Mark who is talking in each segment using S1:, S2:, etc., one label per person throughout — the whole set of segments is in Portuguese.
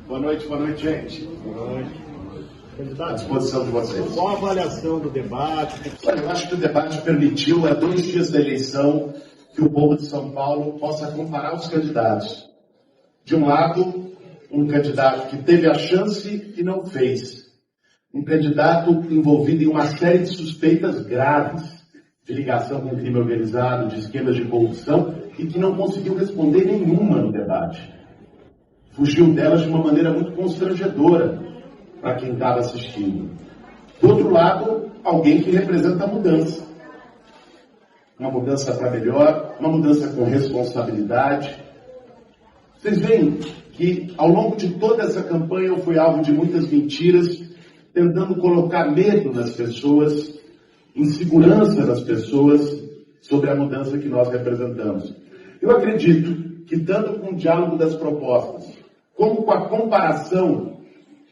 S1: Boa noite, gente.
S2: Boa noite.
S1: À disposição de vocês.
S2: Qual a avaliação do debate?
S1: Olha, eu acho que o debate permitiu, a 2 dias da eleição, que o povo de São Paulo possa comparar os candidatos. De um lado, um candidato que teve a chance e não fez. Um candidato envolvido em uma série de suspeitas graves de ligação com o crime organizado, de esquemas de corrupção, e que não conseguiu responder nenhuma no debate. Fugiu delas de uma maneira muito constrangedora para quem estava assistindo. Do outro lado, alguém que representa a mudança. Uma mudança para melhor, uma mudança com responsabilidade. Vocês veem que ao longo de toda essa campanha eu fui alvo de muitas mentiras, tentando colocar medo nas pessoas, insegurança nas pessoas sobre a mudança que nós representamos. Eu acredito que tanto com o diálogo das propostas, como com a comparação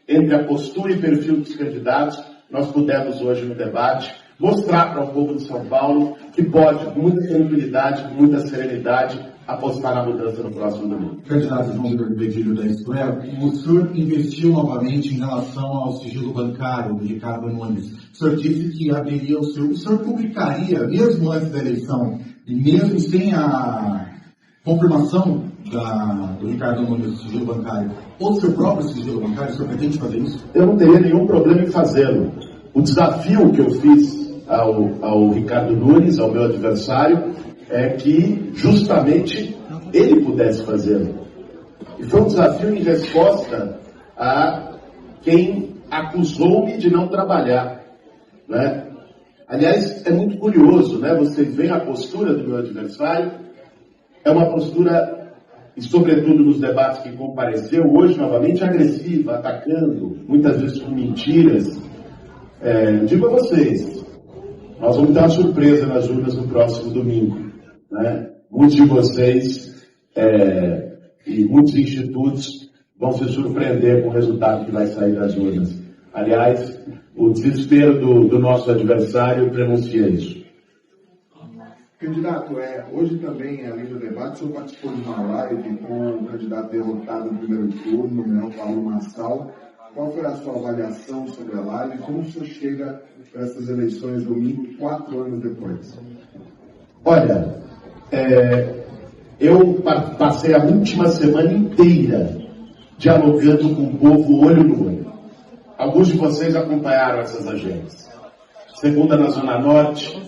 S1: entre a postura e perfil dos candidatos, nós pudemos hoje no debate mostrar para o povo de São Paulo que pode, com muita tranquilidade, com muita serenidade, apostar na mudança no próximo domingo.
S3: Candidato João Vitor Bedilho da Isto É, o senhor investiu novamente em relação ao sigilo bancário do Ricardo Nunes. O senhor disse que haveria o senhor publicaria, mesmo antes da eleição, e mesmo sem a confirmação do Ricardo Nunes do sigilo bancário, ou do seu próprio sigilo bancário, o senhor pretende fazer isso?
S1: Eu não teria nenhum problema em fazê-lo. O desafio que eu fiz ao Ricardo Nunes, ao meu adversário, é que justamente ele pudesse fazê-lo. E foi um desafio em resposta a quem acusou-me de não trabalhar, né? Aliás, é muito curioso, né? Vocês veem a postura do meu adversário, é uma postura, e sobretudo nos debates que compareceu, hoje novamente agressiva, atacando, muitas vezes com mentiras. Digo a vocês, nós vamos dar uma surpresa nas urnas no próximo domingo, né? Muitos de vocês e muitos institutos vão se surpreender com o resultado que vai sair das urnas. Aliás, o desespero do nosso adversário prenuncia isso.
S4: Candidato, hoje também, além do debate, o senhor participou de uma live com o candidato derrotado no primeiro turno, o Manuel Paulo Marçal. Qual foi a sua avaliação sobre a live e como o senhor chega para essas eleições domingo, 4 anos depois?
S1: Olha, eu passei a última semana inteira dialogando com o povo olho no olho. Alguns de vocês acompanharam essas agendas. Segunda na Zona Norte,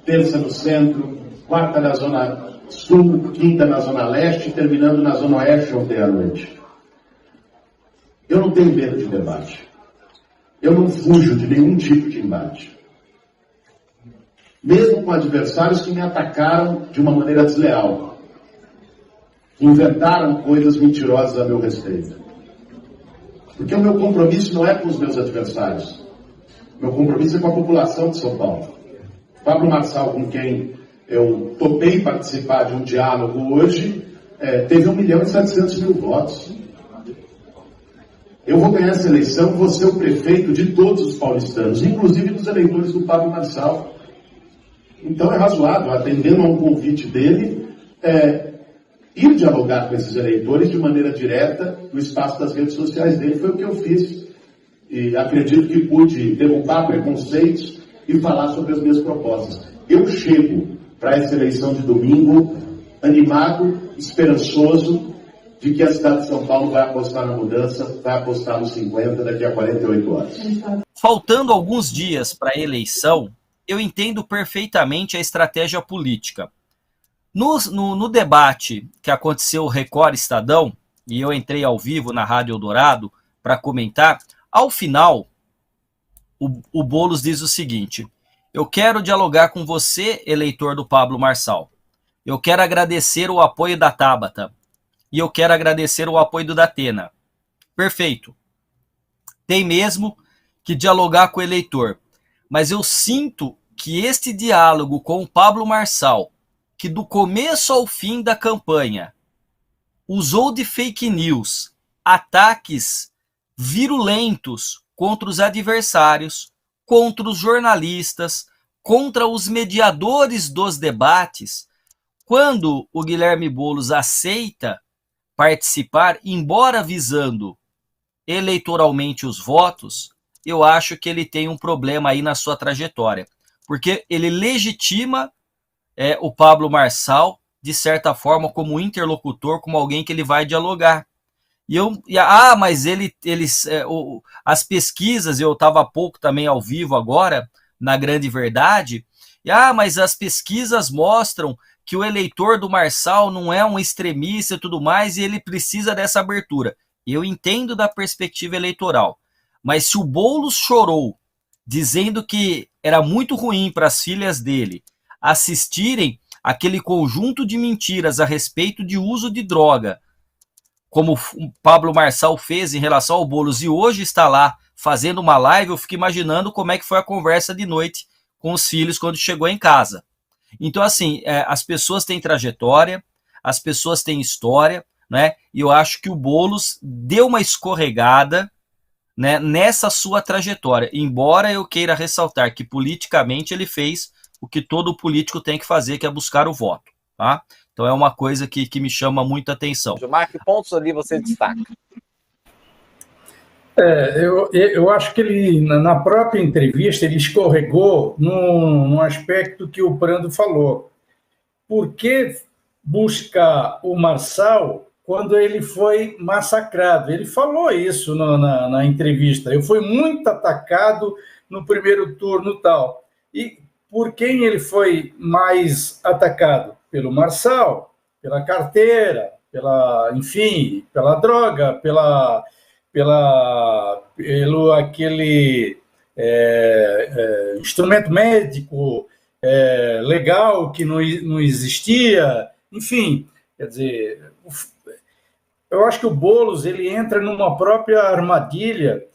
S1: terça no Centro, quarta na Zona Sul, quinta na Zona Leste, terminando na Zona Oeste ontem à noite. Eu não tenho medo de debate. Eu não fujo de nenhum tipo de embate. Mesmo com adversários que me atacaram de uma maneira desleal. Que inventaram coisas mentirosas a meu respeito. Porque o meu compromisso não é com os meus adversários. Meu compromisso é com a população de São Paulo. Pablo Marçal, com quem eu topei participar de um diálogo hoje, teve 1.700.000 votos. Eu vou ganhar essa eleição, vou ser o prefeito de todos os paulistanos, inclusive dos eleitores do Pablo Marçal. Então é razoável, atendendo a um convite dele, ir dialogar com esses eleitores de maneira direta no espaço das redes sociais dele. Foi o que eu fiz. E acredito que pude derrubar preconceitos e falar sobre as minhas propostas. Eu chego para essa eleição de domingo animado, esperançoso, de que a cidade de São Paulo vai apostar na mudança, vai apostar nos 50 daqui a 48 horas.
S5: Faltando alguns dias para a eleição, eu entendo perfeitamente a estratégia política. No debate que aconteceu o Record Estadão, e eu entrei ao vivo na Rádio Eldorado para comentar, ao final, o Boulos diz o seguinte: eu quero dialogar com você, eleitor do Pablo Marçal. Eu quero agradecer o apoio da Tabata. E eu quero agradecer o apoio do Datena. Perfeito. Tem mesmo que dialogar com o eleitor. Mas eu sinto que este diálogo com o Pablo Marçal, que do começo ao fim da campanha usou de fake news, ataques virulentos contra os adversários, contra os jornalistas, contra os mediadores dos debates, quando o Guilherme Boulos aceita participar, embora visando eleitoralmente os votos, eu acho que ele tem um problema aí na sua trajetória, porque ele legitima o Pablo Marçal, de certa forma, como interlocutor, como alguém que ele vai dialogar. Mas as pesquisas, eu estava há pouco também ao vivo agora, na Grande Verdade, mas as pesquisas mostram que o eleitor do Marçal não é um extremista e tudo mais, e ele precisa dessa abertura. Eu entendo da perspectiva eleitoral, mas se o Boulos chorou, dizendo que era muito ruim para as filhas dele assistirem aquele conjunto de mentiras a respeito de uso de droga, como o Pablo Marçal fez em relação ao Boulos, e hoje está lá fazendo uma live, eu fico imaginando como é que foi a conversa de noite com os filhos quando chegou em casa. Então, assim, as pessoas têm trajetória, as pessoas têm história, né? E eu acho que o Boulos deu uma escorregada, né, nessa sua trajetória, embora eu queira ressaltar que politicamente ele fez o que todo político tem que fazer, que é buscar o voto, tá? Então é uma coisa que me chama muita atenção.
S6: Gilmar, que pontos ali você destaca?
S7: Eu acho que ele, na própria entrevista, ele escorregou num aspecto que o Prando falou. Por que buscar o Marçal quando ele foi massacrado? Ele falou isso na entrevista. Eu fui muito atacado no primeiro turno e tal. E por quem ele foi mais atacado? Pelo Marçal, pela carteira, pela droga, pelo aquele instrumento médico legal que não existia, enfim, quer dizer, eu acho que o Boulos ele entra numa própria armadilha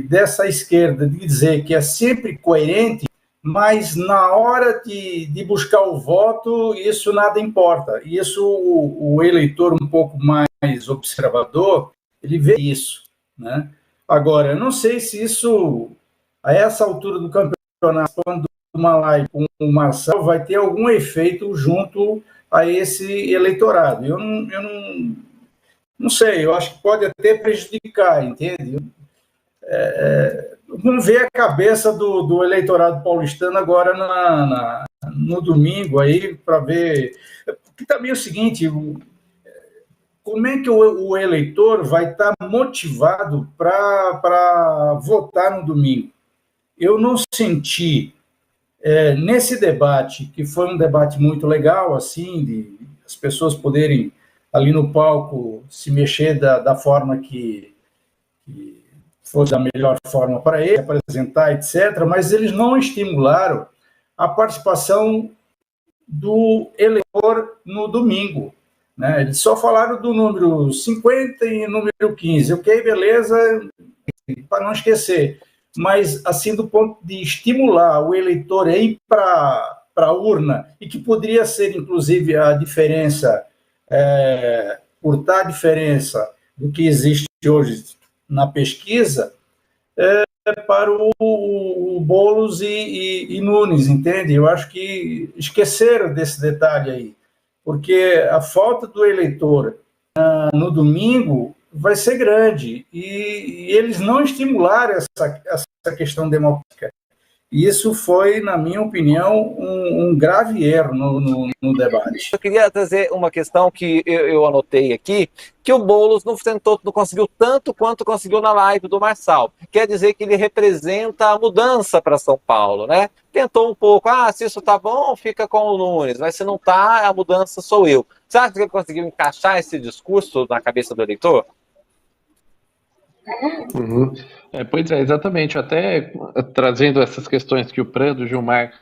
S7: dessa esquerda, de dizer que é sempre coerente, mas na hora de buscar o voto, isso nada importa. E isso o eleitor um pouco mais observador, ele vê isso, né? Agora, eu não sei se isso, a essa altura do campeonato, quando uma live com o Marçal, vai ter algum efeito junto a esse eleitorado. Eu não sei, eu acho que pode até prejudicar, entende? Vamos ver a cabeça do eleitorado paulistano agora no domingo aí, para ver. Porque também é o seguinte, como é que o eleitor vai estar motivado para votar no domingo? Eu não senti nesse debate, que foi um debate muito legal, assim, de as pessoas poderem ali no palco se mexer da forma que foi da melhor forma para ele, apresentar, etc., mas eles não estimularam a participação do eleitor no domingo, né? Eles só falaram do número 50 e número 15, ok, beleza, para não esquecer, mas assim, do ponto de estimular o eleitor a ir para a urna, e que poderia ser, inclusive, a diferença, curtar a diferença do que existe hoje na pesquisa, para o Boulos e Nunes, entende? Eu acho que esqueceram desse detalhe aí, porque a falta do eleitor no domingo vai ser grande, e eles não estimularam essa questão democrática. E isso foi, na minha opinião, um grave erro no debate.
S6: Eu queria trazer uma questão que eu anotei aqui, que o Boulos não conseguiu tanto quanto conseguiu na live do Marçal. Quer dizer que ele representa a mudança para São Paulo, né? Tentou um pouco, se isso tá bom, fica com o Nunes, mas se não tá, a mudança sou eu. Você acha que ele conseguiu encaixar esse discurso na cabeça do eleitor?
S8: Uhum. Pois é, exatamente. Até trazendo essas questões que o Prando e o Gilmar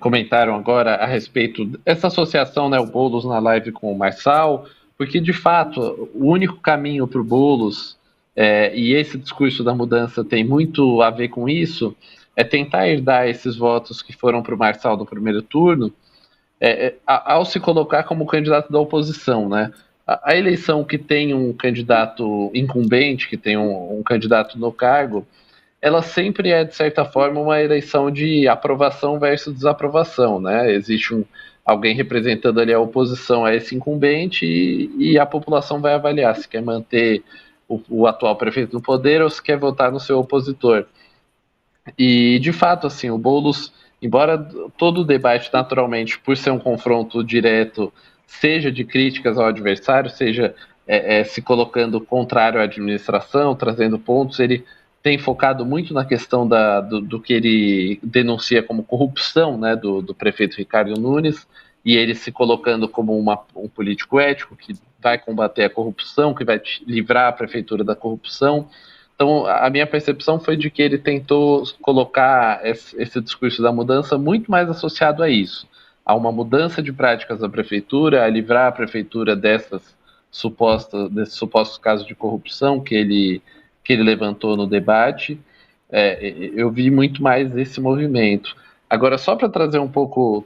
S8: comentaram agora a respeito dessa associação, né, o Boulos na live com o Marçal, porque de fato o único caminho para o Boulos, e esse discurso da mudança tem muito a ver com isso, é tentar herdar esses votos que foram para o Marçal no primeiro turno, ao se colocar como candidato da oposição, né? A eleição que tem um candidato incumbente, que tem um candidato no cargo, ela sempre é, de certa forma, uma eleição de aprovação versus desaprovação, né? Existe alguém representando ali a oposição a esse incumbente e a população vai avaliar se quer manter o atual prefeito no poder ou se quer votar no seu opositor. E, de fato, assim, o Boulos, embora todo o debate, naturalmente, por ser um confronto direto, seja de críticas ao adversário, seja se colocando contrário à administração, trazendo pontos, ele tem focado muito na questão do que ele denuncia como corrupção, né, do prefeito Ricardo Nunes, e ele se colocando como um político ético que vai combater a corrupção, que vai livrar a prefeitura da corrupção. Então, a minha percepção foi de que ele tentou colocar esse discurso da mudança muito mais associado a isso, a uma mudança de práticas da prefeitura, a livrar a prefeitura desses supostos casos de corrupção que ele levantou no debate. Eu vi muito mais esse movimento. Agora, só para trazer um pouco,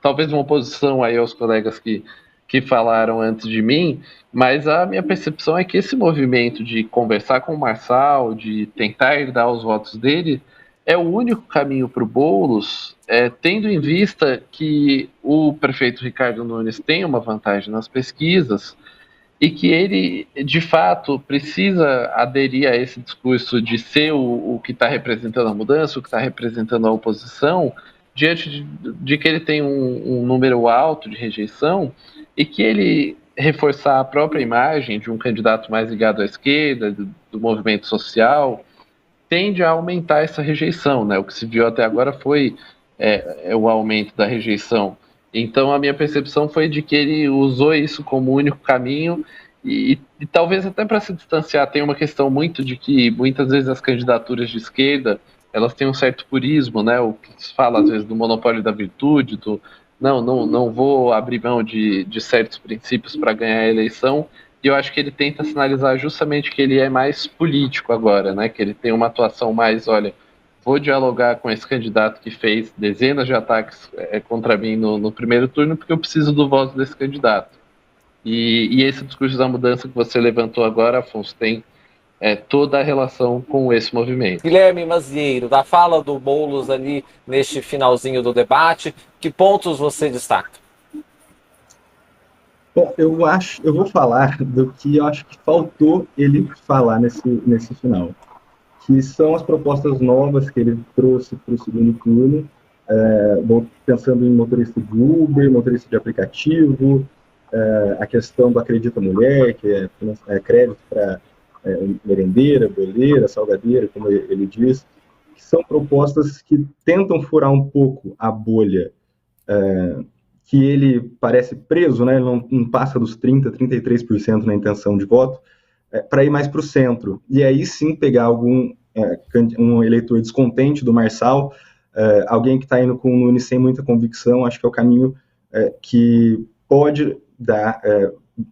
S8: talvez uma oposição aí aos colegas que falaram antes de mim, mas a minha percepção é que esse movimento de conversar com o Marçal, de tentar herdar os votos dele, é o único caminho para o Boulos, tendo em vista que o prefeito Ricardo Nunes tem uma vantagem nas pesquisas e que ele, de fato, precisa aderir a esse discurso de ser o que está representando a mudança, o que está representando a oposição, diante de que ele tem um número alto de rejeição e que ele reforçar a própria imagem de um candidato mais ligado à esquerda, do movimento social, tende a aumentar essa rejeição, né? O que se viu até agora foi o aumento da rejeição. Então, a minha percepção foi de que ele usou isso como único caminho e talvez até para se distanciar. Tem uma questão muito de que muitas vezes as candidaturas de esquerda elas têm um certo purismo, né? O que se fala às vezes do monopólio da virtude, não vou abrir mão de certos princípios para ganhar a eleição. E eu acho que ele tenta sinalizar justamente que ele é mais político agora, né? Que ele tem uma atuação mais, olha, vou dialogar com esse candidato que fez dezenas de ataques contra mim no primeiro turno, porque eu preciso do voto desse candidato. E esse discurso da mudança que você levantou agora, Afonso, tem toda a relação com esse movimento.
S6: Guilherme Mazieiro, da fala do Boulos ali neste finalzinho do debate, que pontos você destaca?
S9: Bom, eu vou falar do que eu acho que faltou ele falar nesse final, que são as propostas novas que ele trouxe para o segundo turno, pensando em motorista de Uber, motorista de aplicativo, a questão do Acredita Mulher, que é crédito para merendeira, boleira, salgadeira, como ele diz, que são propostas que tentam furar um pouco a bolha que ele parece preso, né? Ele não passa dos 30%, 33% na intenção de voto, para ir mais para o centro. E aí sim pegar um eleitor descontente do Marçal, alguém que está indo com o Nunes sem muita convicção, acho que é o caminho que pode dar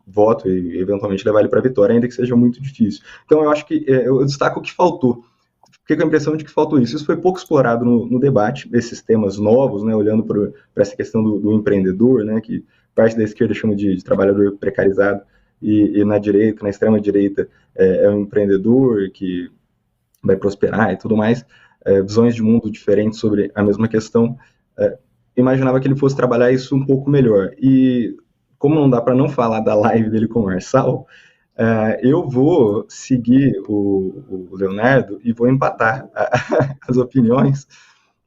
S9: voto e eventualmente levar ele para a vitória, ainda que seja muito difícil. Então eu acho que eu destaco o que faltou. Fiquei com a impressão de que faltou isso. Isso foi pouco explorado no debate, esses temas novos, né, olhando para essa questão do empreendedor, né, que parte da esquerda chama de trabalhador precarizado, e na direita, na extrema direita, é um empreendedor que vai prosperar e tudo mais, visões de mundo diferentes sobre a mesma questão. Imaginava que ele fosse trabalhar isso um pouco melhor. E como não dá para não falar da live dele com o Marçal, eu vou seguir o Leonardo e vou empatar as opiniões.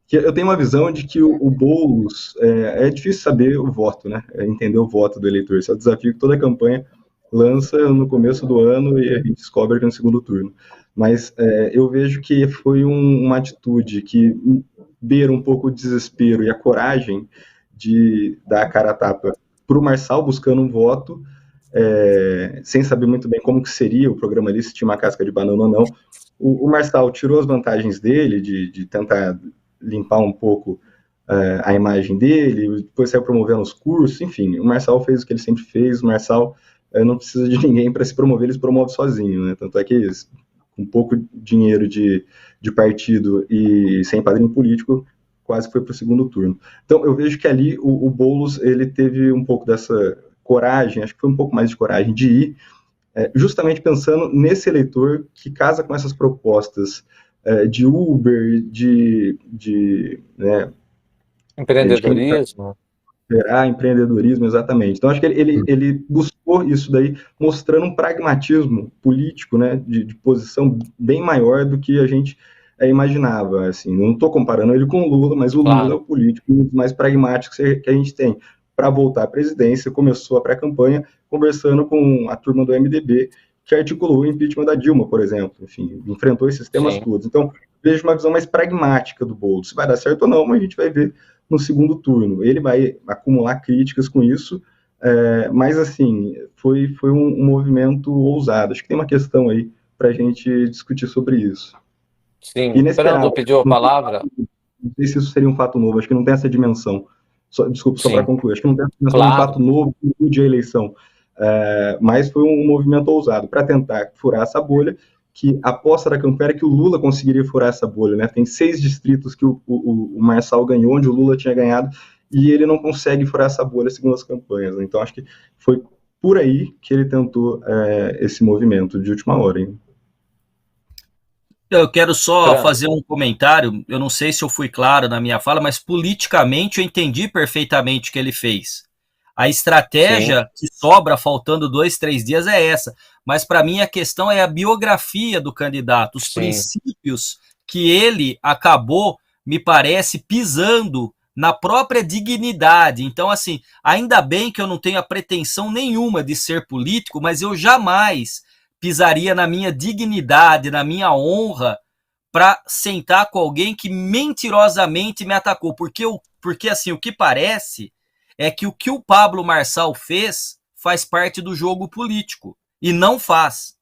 S9: Que eu tenho uma visão de que o Boulos, é difícil saber o voto, né? Entender o voto do eleitor. Esse é o desafio que toda campanha lança no começo do ano e a gente descobre aqui no segundo turno. Mas eu vejo que foi uma atitude que beira um pouco o desespero e a coragem de dar a cara a tapa para o Marçal, buscando um voto, sem saber muito bem como que seria o programa ali, se tinha uma casca de banana ou não. O Marçal tirou as vantagens dele, de tentar limpar um pouco a imagem dele, depois saiu promovendo os cursos, enfim, o Marçal fez o que ele sempre fez, o Marçal não precisa de ninguém para se promover, ele se promove sozinho, né? Tanto é que com pouco dinheiro de partido e sem padrinho político, quase foi para o segundo turno. Então, eu vejo que ali o Boulos, ele teve um pouco dessa coragem, acho que foi um pouco mais de coragem de ir, justamente pensando nesse eleitor que casa com essas propostas de Uber, né,
S6: Empreendedorismo.
S9: Empreendedorismo, exatamente. Então, acho que ele buscou isso daí, mostrando um pragmatismo político, né, de posição bem maior do que a gente imaginava. Assim, não estou comparando ele com o Lula, mas o Lula é o político mais pragmático que a gente tem. Para voltar à presidência, começou a pré-campanha conversando com a turma do MDB, que articulou o impeachment da Dilma, por exemplo. Enfim, enfrentou esses temas todos. Então, vejo uma visão mais pragmática do Boulos. Se vai dar certo ou não, mas a gente vai ver no segundo turno. Ele vai acumular críticas com isso, mas, assim, foi um movimento ousado. Acho que tem uma questão aí para a gente discutir sobre isso.
S6: Sim, o Fernando pediu a palavra.
S9: Não sei se isso seria um fato novo, acho que não tem essa dimensão. Desculpa, só para concluir, acho que não tem essa dimensão de um fato novo de eleição. Mas foi um movimento ousado para tentar furar essa bolha, que a aposta da campanha era que o Lula conseguiria furar essa bolha, né? Tem 6 distritos que o Marçal ganhou, onde o Lula tinha ganhado, e ele não consegue furar essa bolha segundo as campanhas, né? Então acho que foi por aí que ele tentou esse movimento de última hora, hein?
S5: Eu quero só fazer um comentário, eu não sei se eu fui claro na minha fala, mas politicamente eu entendi perfeitamente o que ele fez. A estratégia que sobra faltando 2, 3 dias é essa, mas para mim a questão é a biografia do candidato, os princípios que ele acabou, me parece, pisando na própria dignidade. Então, assim, ainda bem que eu não tenho a pretensão nenhuma de ser político, mas eu jamais pisaria na minha dignidade, na minha honra, para sentar com alguém que mentirosamente me atacou. Porque assim, o que parece é que o Pablo Marçal fez faz parte do jogo político. E não faz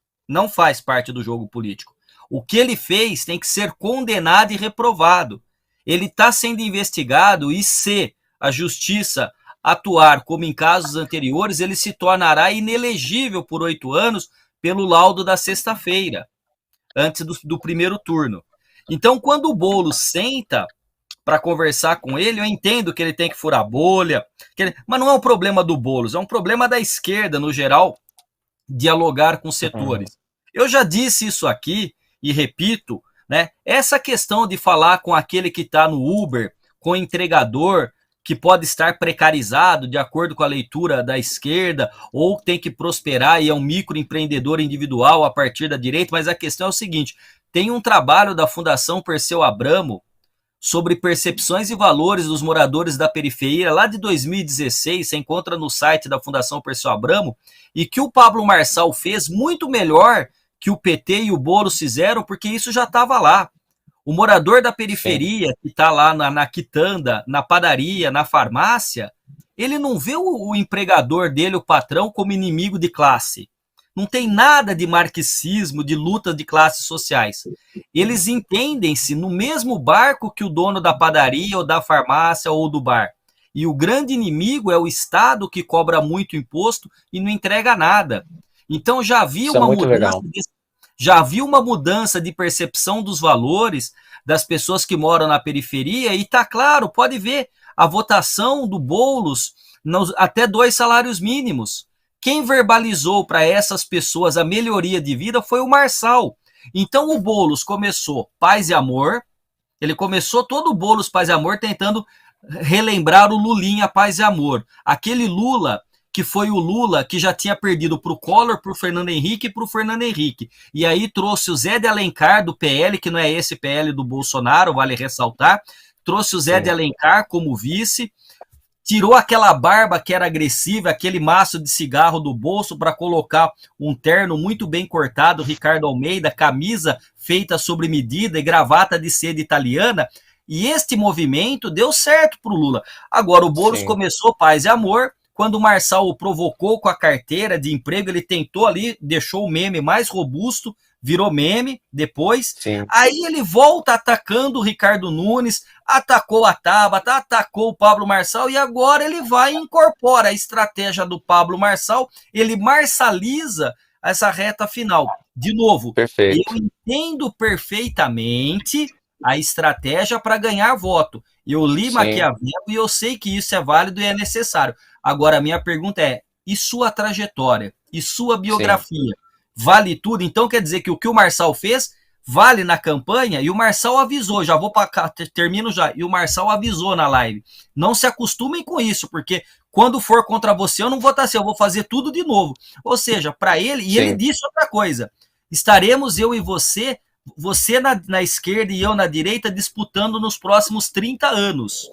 S5: parte do jogo político. O que ele fez tem que ser condenado e reprovado. Ele está sendo investigado e, se a justiça atuar como em casos anteriores, ele se tornará inelegível por 8 anos pelo laudo da sexta-feira, antes do primeiro turno. Então, quando o Boulos senta para conversar com ele, eu entendo que ele tem que furar a bolha, mas não é um problema do Boulos, é um problema da esquerda, no geral, dialogar com setores. Eu já disse isso aqui, e repito, né? Essa questão de falar com aquele que está no Uber, com o entregador, que pode estar precarizado de acordo com a leitura da esquerda, ou tem que prosperar e é um microempreendedor individual a partir da direita, mas a questão é o seguinte, tem um trabalho da Fundação Perseu Abramo sobre percepções e valores dos moradores da periferia, lá de 2016, você encontra no site da Fundação Perseu Abramo, e que o Pablo Marçal fez muito melhor que o PT e o Boulos fizeram, porque isso já estava lá. O morador da periferia, que está lá na quitanda, na padaria, na farmácia, ele não vê o empregador dele, o patrão, como inimigo de classe. Não tem nada de marxismo, de luta de classes sociais. Eles entendem-se no mesmo barco que o dono da padaria, ou da farmácia, ou do bar. E o grande inimigo é o Estado, que cobra muito imposto e não entrega nada. Então já havia uma mudança de percepção dos valores das pessoas que moram na periferia, e tá claro, pode ver a votação do Boulos até 2 salários mínimos. Quem verbalizou para essas pessoas a melhoria de vida foi o Marçal. Então o Boulos começou paz e amor, ele começou todo o Boulos paz e amor tentando relembrar o Lulinha paz e amor. Aquele Lula que foi o Lula que já tinha perdido para o Collor, para o Fernando Henrique e para o Fernando Henrique. E aí trouxe o Zé de Alencar do PL, que não é esse PL do Bolsonaro, vale ressaltar, trouxe o Zé de Alencar como vice, tirou aquela barba que era agressiva, aquele maço de cigarro do bolso para colocar um terno muito bem cortado, Ricardo Almeida, camisa feita sobre medida e gravata de seda italiana, e este movimento deu certo para o Lula. Agora o Boulos começou paz e amor. Quando o Marçal o provocou com a carteira de emprego, ele tentou ali, deixou o meme mais robusto, virou meme depois. Aí ele volta atacando o Ricardo Nunes, atacou a Tabata, atacou o Pablo Marçal, e agora ele vai e incorpora a estratégia do Pablo Marçal, ele marçaliza essa reta final. De novo, eu entendo perfeitamente a estratégia para ganhar voto. Eu li Maquiavel e eu sei que isso é válido e é necessário. Agora, a minha pergunta é, e sua trajetória? E sua biografia? Vale tudo? Então quer dizer que o Marçal fez vale na campanha, e o Marçal avisou, já vou para cá, termino já, e o Marçal avisou na live, não se acostumem com isso, porque quando for contra você, eu não vou estar assim, eu vou fazer tudo de novo. Ou seja, para ele, e ele disse outra coisa, estaremos eu e você na esquerda e eu na direita, disputando nos próximos 30 anos.